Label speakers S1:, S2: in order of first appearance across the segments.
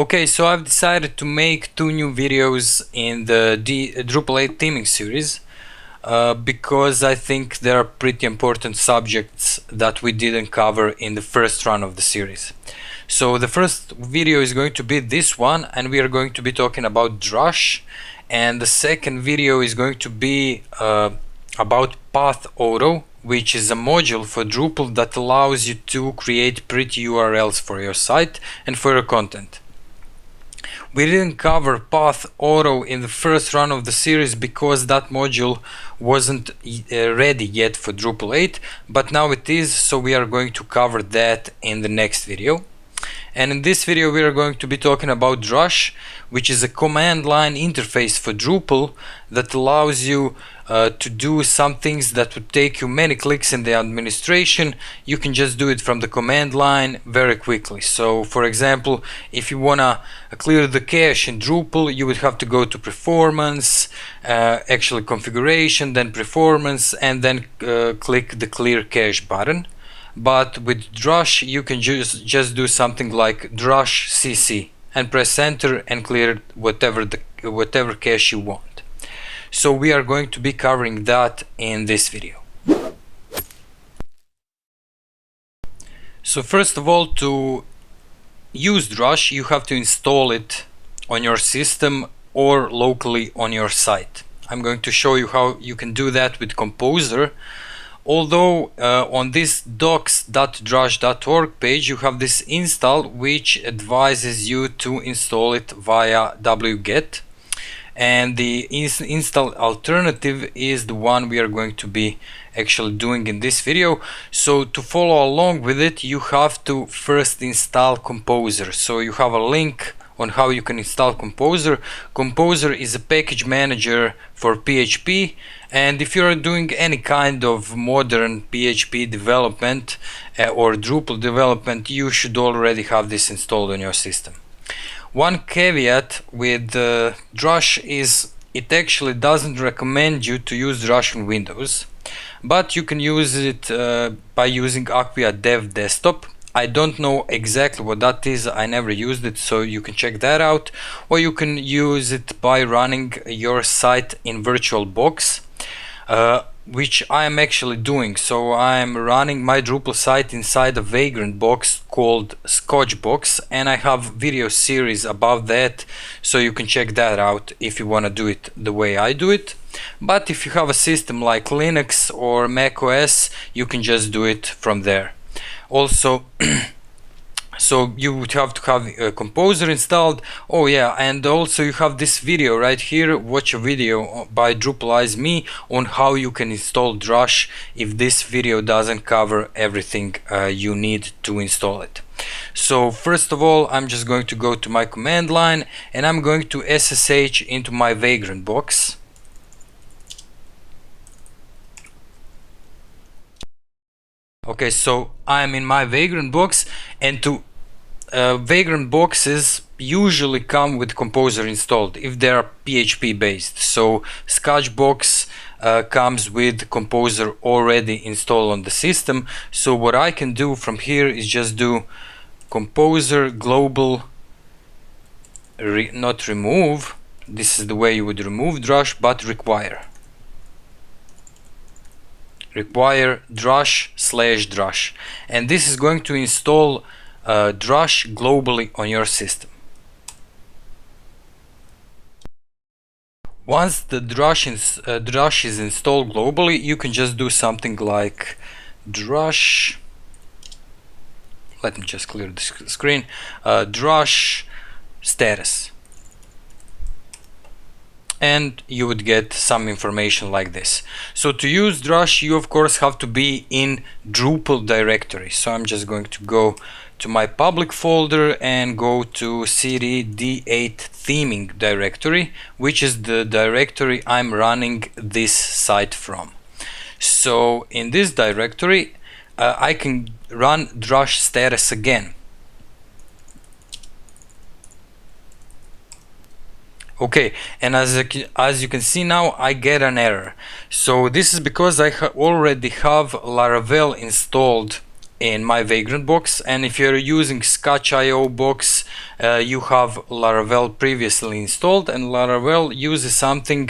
S1: Okay, so I've decided to make two new videos in the Drupal 8 theming series because I think there are pretty important subjects that we didn't cover in the first run of the series. So the first video is going to be this one, and we are going to be talking about Drush, and the second video is going to be about Path Auto, which is a module for Drupal that allows you to create pretty URLs for your site and for your content. We didn't cover Path Auto in the first run of the series because that module wasn't ready yet for Drupal 8, but now it is, so we are going to cover that in the next video. And in this video we are going to be talking about Drush, which is a command line interface for Drupal that allows you to do some things that would take you many clicks in the administration. You can just do it from the command line very quickly. So for example, if you wanna clear the cache in Drupal, you would have to go to performance, actually configuration, then performance, and then click the clear cache button. But with Drush you can just do something like Drush CC and press enter and clear whatever cache you want. So we are going to be covering that in this video. So first of all, to use Drush you have to install it on your system or locally on your site. I'm going to show you how you can do that with Composer. Although on this docs.drush.org page you have this install which advises you to install it via wget, and the install alternative is the one we are going to be actually doing in this video. So to follow along with it you have to first install Composer. So you have a link on how you can install Composer. Composer is a package manager for PHP, and if you're doing any kind of modern PHP development or Drupal development, you should already have this installed on your system. One caveat with Drush is it actually doesn't recommend you to use Drush on Windows, but you can use it by using Acquia Dev Desktop. I don't know exactly what that is, I never used it, so you can check that out, or you can use it by running your site in VirtualBox, which I am actually doing. So I am running my Drupal site inside a Vagrant box called Scotchbox, and I have video series about that, so you can check that out if you want to do it the way I do it. But if you have a system like Linux or Mac OS, you can just do it from there. Also, so you would have to have a Composer installed. Oh yeah, and also you have this video right here. Watch a video by Drupalize Me on how you can install Drush if this video doesn't cover everything you need to install it. So first of all, I'm just going to go to my command line and I'm going to SSH into my Vagrant box. Okay, so I'm in my Vagrant box, and to Vagrant boxes usually come with Composer installed if they are PHP based. So Scotchbox comes with Composer already installed on the system. So what I can do from here is just do Composer global not remove. This is the way you would remove Drush, but require Drush/Drush, and this is going to install Drush globally on your system. Once the Drush is installed globally, you can just do something like Drush, let me just clear the screen, Drush status, and you would get some information like this. So to use Drush you of course have to be in Drupal directory. So I'm just going to go to my public folder and go to cd d8 theming directory, which is the directory I'm running this site from. So in this directory I can run Drush status again. Okay, and as you can see now I get an error. So this is because I already have Laravel installed in my Vagrant box, and if you're using Scotch.io box, you have Laravel previously installed, and Laravel uses something,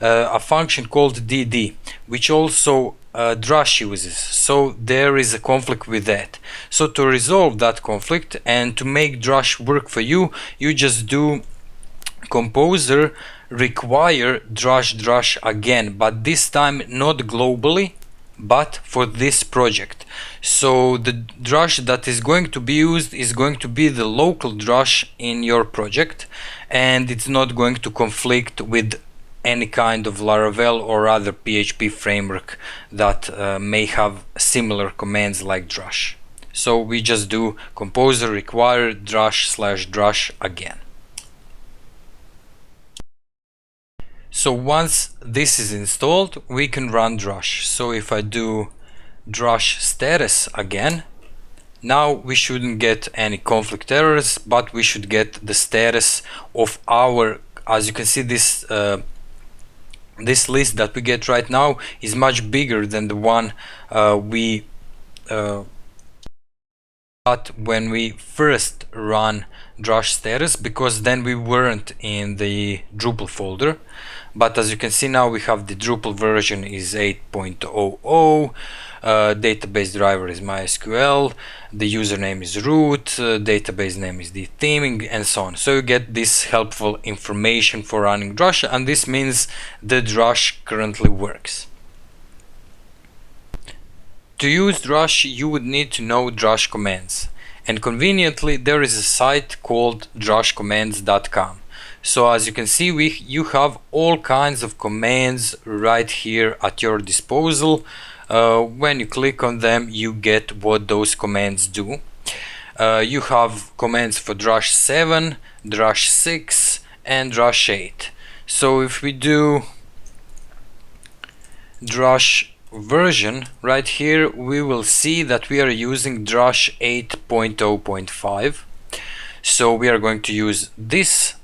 S1: a function called DD, which also Drush uses. So there is a conflict with that. So to resolve that conflict and to make Drush work for you, you just do composer require drush again, but this time not globally, but for this project. So the drush that is going to be used is going to be the local drush in your project, and it's not going to conflict with any kind of Laravel or other PHP framework that may have similar commands like drush. So we just do composer require drush/drush again. So once this is installed, we can run Drush. So if I do Drush status again, now we shouldn't get any conflict errors, but we should get the status of our, as you can see, this this list that we get right now is much bigger than the one we got when we first run Drush status, because then we weren't in the Drupal folder. But as you can see now, we have the Drupal version is 8.00, database driver is MySQL, the username is root, database name is theming, and so on. So you get this helpful information for running Drush, and this means the Drush currently works. To use Drush, you would need to know Drush commands, and conveniently there is a site called drushcommands.com. So as you can see, you have all kinds of commands right here at your disposal. When you click on them, you get what those commands do. You have commands for Drush 7, Drush 6, and Drush 8. So if we do Drush version right here, we will see that we are using Drush 8.0.5. So we are going to use this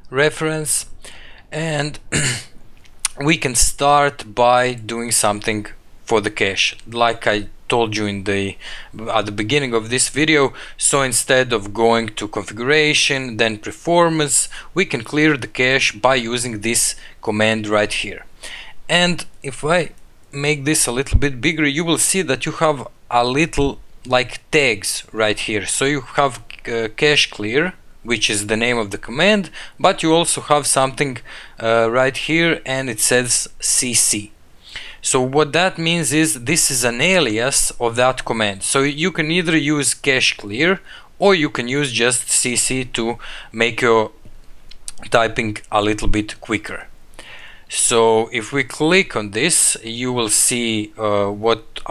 S1: reference, and we can start by doing something for the cache, like I told you at the beginning of this video. So instead of going to configuration, then performance, we can clear the cache by using this command right here. And if I make this a little bit bigger, you will see that you have a little like tags right here. So you have cache clear, which is the name of the command, but you also have something right here, and it says cc. So what that means is this is an alias of that command. So you can either use cache clear, or you can use just cc to make your typing a little bit quicker. So if we click on this, you will see what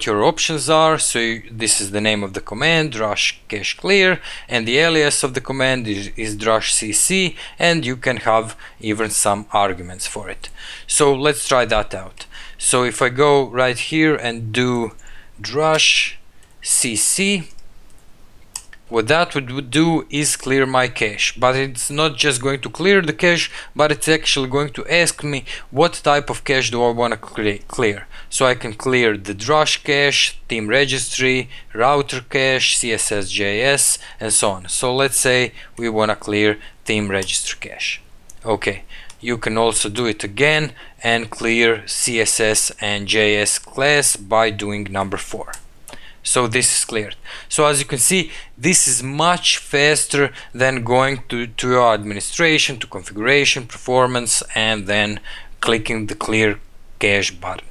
S1: your options are. So this is the name of the command, drush cache clear, and the alias of the command is drush cc, and you can have even some arguments for it. So let's try that out. So if I go right here and do drush cc, what that would do is clear my cache, but it's not just going to clear the cache, but it's actually going to ask me what type of cache do I want to clear. So I can clear the Drush cache, theme registry, router cache, CSS.js, and so on. So let's say we want to clear theme registry cache. Okay, you can also do it again and clear CSS and JS class by doing number 4. So this is cleared. So as you can see, this is much faster than going to your administration, to configuration, performance, and then clicking the clear cache button.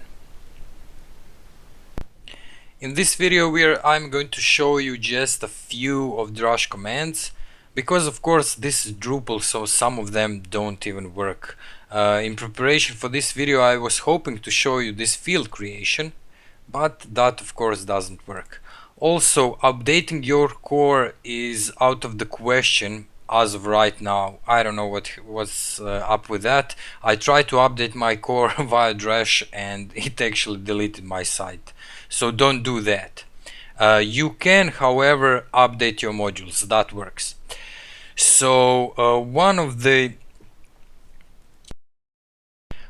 S1: In this video I'm going to show you just a few of Drush commands, because of course this is Drupal, so some of them don't even work. In preparation for this video, I was hoping to show you this field creation, but that of course doesn't work. Also, updating your core is out of the question as of right now. I don't know what's up with that. I tried to update my core via Drush and it actually deleted my site. So don't do that. You can, however, update your modules. That works.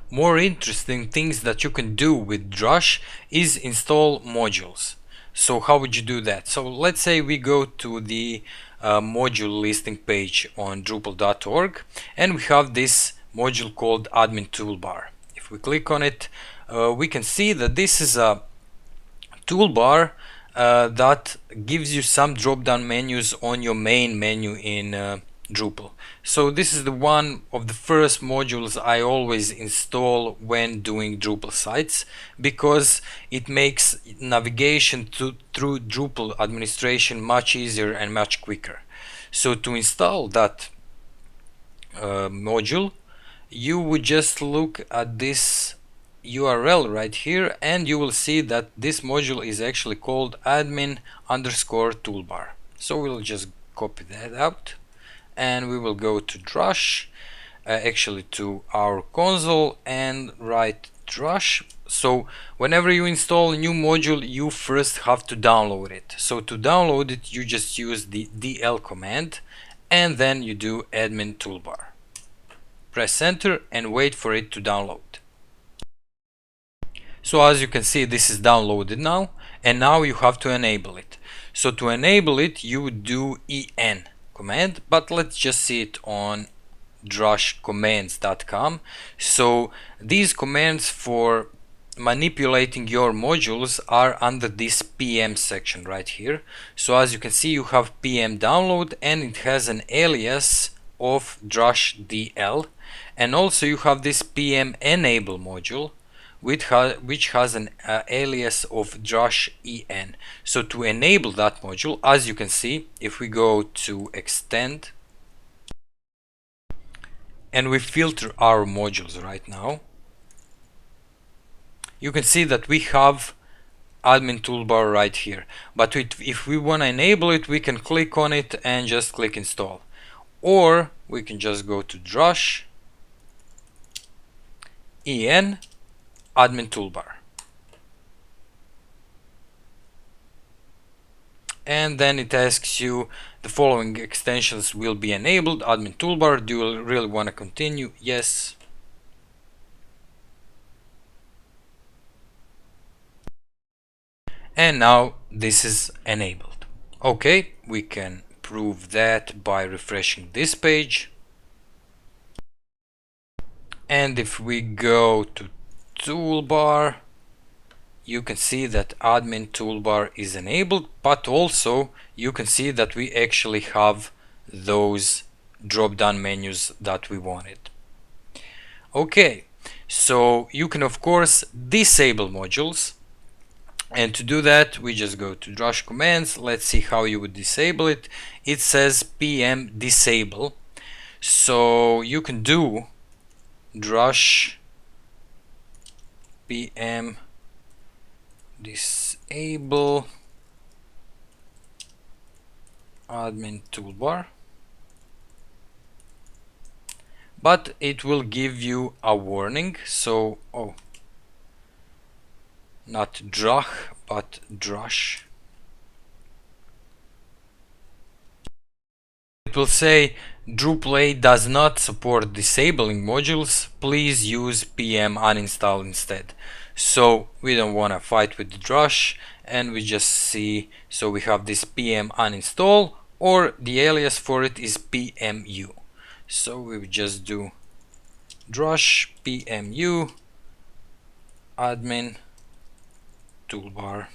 S1: more interesting things that you can do with Drush is install modules. So how would you do that? So let's say we go to the module listing page on Drupal.org, and we have this module called admin toolbar. If we click on it, we can see that this is a toolbar that gives you some drop-down menus on your main menu in Drupal. So this is the one of the first modules I always install when doing Drupal sites, because it makes navigation through Drupal administration much easier and much quicker. So to install that module, you would just look at this URL right here, and you will see that this module is actually called admin_toolbar. So we'll just copy that out, and we will go to Drush, actually to our console, and write Drush. So whenever you install a new module, you first have to download it. So to download it, you just use the dl command, and then you do admin toolbar. Press enter and wait for it to download. So as you can see, this is downloaded now, and now you have to enable it. So to enable it, you would do en command, but let's just see it on drushcommands.com. So these commands for manipulating your modules are under this PM section right here. So as you can see, you have PM download, and it has an alias of drush dl, and also you have this PM enable module which has an alias of drush en. So to enable that module, as you can see, if we go to extend and we filter our modules right now, you can see that we have admin toolbar right here. But if we want to enable it, we can click on it and just click install, or we can just go to drush en admin toolbar, and then it asks you the following extensions will be enabled. Admin toolbar, do you really want to continue? Yes. And now this is enabled. Okay, we can prove that by refreshing this page, and if we go to toolbar, you can see that admin toolbar is enabled, but also you can see that we actually have those drop-down menus that we wanted. Okay, so you can of course disable modules, and to do that we just go to Drush commands. Let's see how you would disable it. It says PM disable, so you can do Drush PM disable admin toolbar, but it will give you a warning. So not Drush but Drush. It will say Drupal 8 does not support disabling modules, please use PM uninstall instead. So we don't want to fight with the Drush, and we just see, so we have this PM uninstall, or the alias for it is PMU. So we would just do Drush PMU admin toolbar.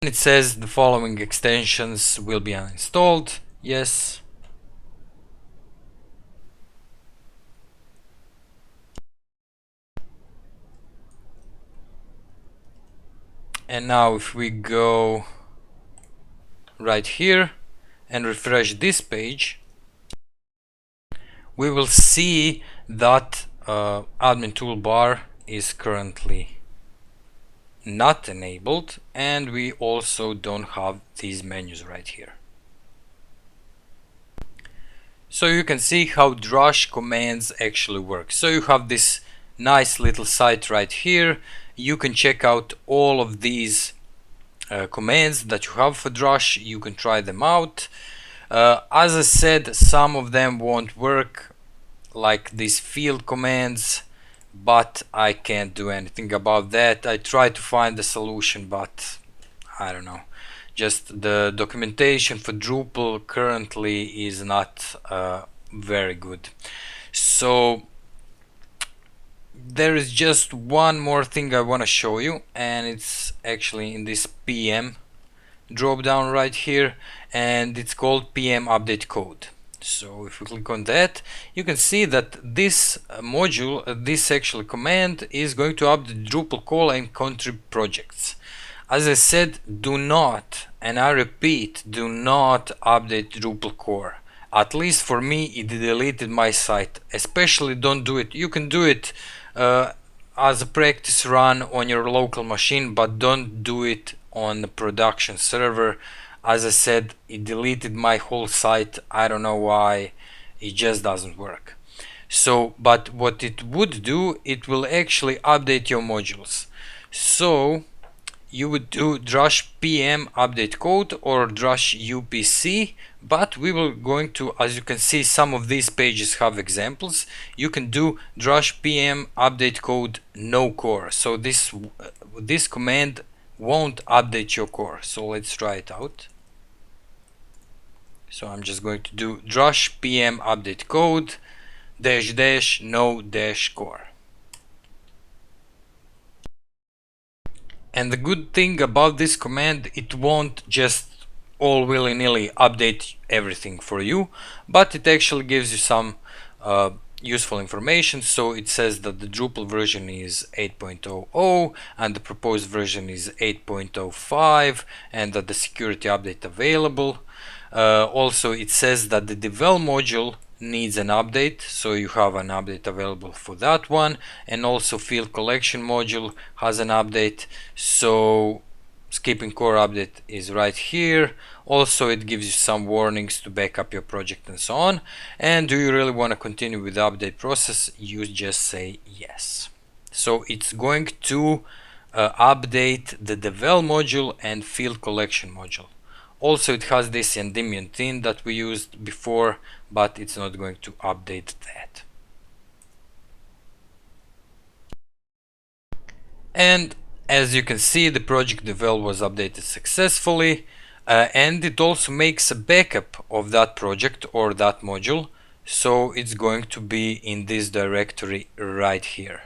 S1: It says the following extensions will be uninstalled. Yes. And now if we go right here and refresh this page, we will see that admin toolbar is currently not enabled, and we also don't have these menus right here. So you can see how Drush commands actually work. So you have this nice little site right here. You can check out all of these commands that you have for Drush. You can try them out. As I said, some of them won't work like these field commands, but I can't do anything about that. I tried to find the solution, but I don't know. Just the documentation for Drupal currently is not very good. So there is just one more thing I want to show you, and it's actually in this PM drop down right here, and it's called PM update code. So if we click on that, you can see that this module, this actual command, is going to update Drupal call and contrib projects. As I said, do not, and I repeat, do not update Drupal core. At least for me, it deleted my site. Especially don't do it. You can do it as a practice run on your local machine, but don't do it on the production server. As I said, it deleted my whole site. I don't know why. It just doesn't work. So, but what it would do, it will actually update your modules. So you would do Drush PM update code or Drush UPC, but we will going to, as you can see, some of these pages have examples. You can do Drush PM update code no core. So this command won't update your core. So let's try it out. So I'm just going to do Drush PM update code -- no - core. And the good thing about this command, it won't just all willy-nilly update everything for you, but it actually gives you some useful information. So it says that the Drupal version is 8.00 and the proposed version is 8.05, and that the security update available. Also it says that the devel module needs an update, so you have an update available for that one, and also field collection module has an update. So skipping core update is right here. Also it gives you some warnings to back up your project and so on. And do you really want to continue with the update process? You just say yes. So it's going to update the devel module and field collection module. Also it has this endymion theme that we used before, but it's not going to update that. And as you can see, the project devel was updated successfully, and it also makes a backup of that project or that module, so it's going to be in this directory right here.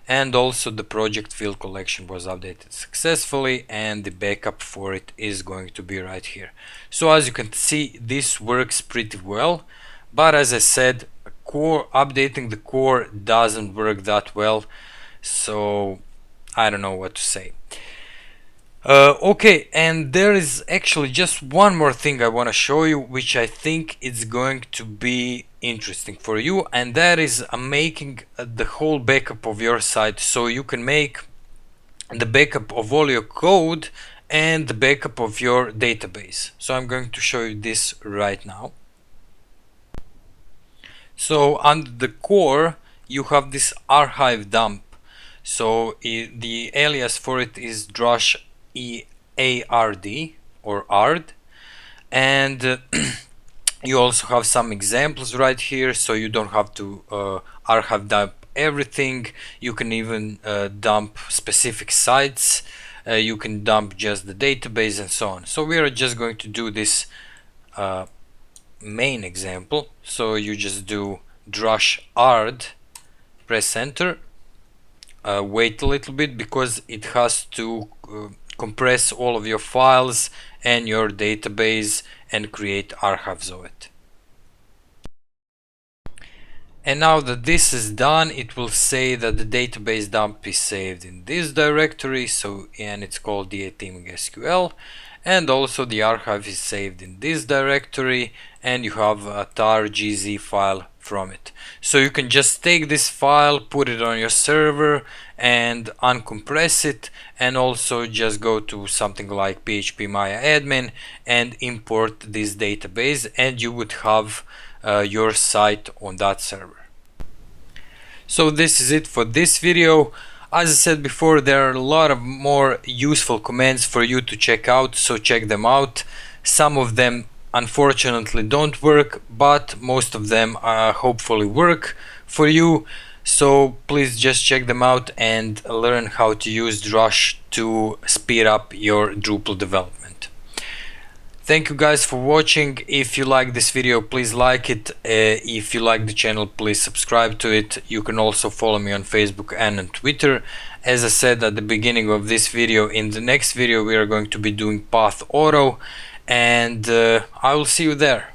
S1: And also the project field collection was updated successfully, and the backup for it is going to be right here. So as you can see, this works pretty well, but as I said, updating the core doesn't work that well, so I don't know what to say. Okay, and there is actually just one more thing I want to show you, which I think is going to be interesting for you, and that is making the whole backup of your site. So you can make the backup of all your code and the backup of your database. So I'm going to show you this right now. So under the core you have this archive dump. So the alias for it is Drush EARD or ARD, and you also have some examples right here, so you don't have to archive dump everything. You can even dump specific sites, you can dump just the database and so on. So we are just going to do this main example. So you just do Drush ARD, press enter, wait a little bit because it has to compress all of your files and your database and create archives of it. And now that this is done, it will say that the database dump is saved in this directory, and it's called DATeaming SQL, and also the archive is saved in this directory, and you have a tar.gz file from it. So you can just take this file, put it on your server and uncompress it, and also just go to something like PHP Maya admin and import this database, and you would have your site on that server. So this is it for this video. As I said before, there are a lot of more useful commands for you to check out, so check them out. Some of them unfortunately don't work, but most of them hopefully work for you. So please just check them out and learn how to use Drush to speed up your Drupal development. Thank you guys for watching. If you like this video, please like it. If you like the channel, please subscribe to it. You can also follow me on Facebook and on Twitter. As I said at the beginning of this video, in the next video we are going to be doing Path Auto, and I will see you there.